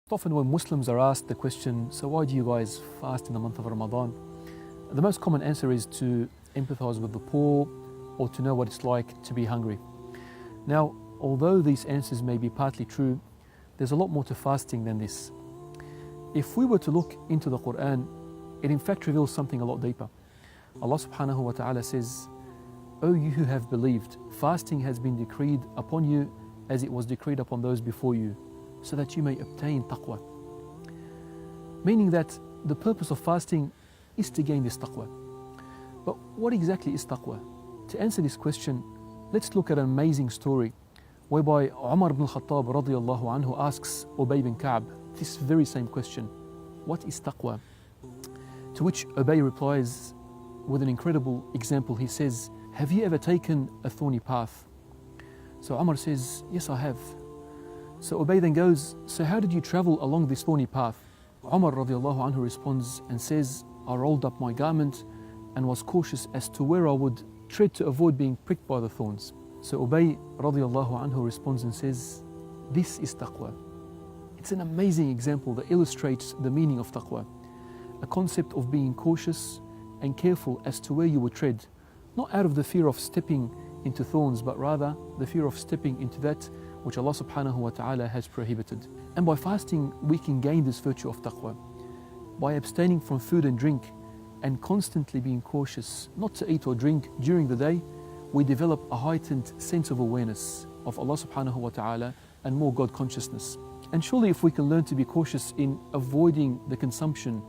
Often when Muslims are asked the question, so why do you guys fast in the month of Ramadan? The most common answer is to empathize with the poor or to know what it's like to be hungry. Now, although these answers may be partly true, there's a lot more to fasting than this. If we were to look into the Quran, it in fact reveals something a lot deeper. Allah subhanahu wa ta'ala says, O you who have believed, fasting has been decreed upon you as it was decreed upon those before you, so that you may obtain taqwa. Meaning that the purpose of fasting is to gain this taqwa. But what exactly is taqwa? To answer this question, let's look at an amazing story whereby Umar ibn al-Khattab radiyallahu anhu asks Ubay bin Ka'b this very same question. What is taqwa? To which Ubay replies with an incredible example. He says, have you ever taken a thorny path? So Umar says, yes, I have. So Ubay then goes, so how did you travel along this thorny path? Umar radiallahu anhu responds and says, I rolled up my garment and was cautious as to where I would tread to avoid being pricked by the thorns. So Ubay radiallahu anhu responds and says, this is taqwa. It's an amazing example that illustrates the meaning of taqwa. A concept of being cautious and careful as to where you would tread, not out of the fear of stepping into thorns, but rather the fear of stepping into that which Allah subhanahu wa ta'ala has prohibited. And by fasting, we can gain this virtue of taqwa. By abstaining from food and drink and constantly being cautious not to eat or drink during the day, we develop a heightened sense of awareness of Allah subhanahu wa ta'ala and more God consciousness. And surely if we can learn to be cautious in avoiding the consumption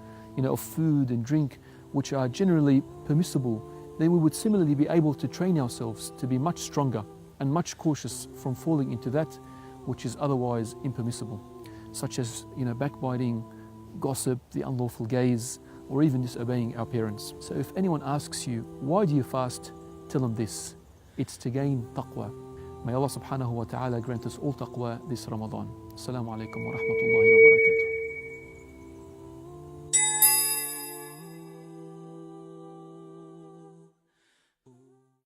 of food and drink which are generally permissible, then we would similarly be able to train ourselves to be much stronger and much cautious from falling into that which is otherwise impermissible, such as backbiting, gossip, the unlawful gaze, or even disobeying our parents. So if anyone asks you, why do you fast? Tell them this, it's to gain taqwa. May Allah subhanahu wa ta'ala grant us all taqwa this Ramadan. Assalamu alaikum wa rahmatullahi wa barakatuh.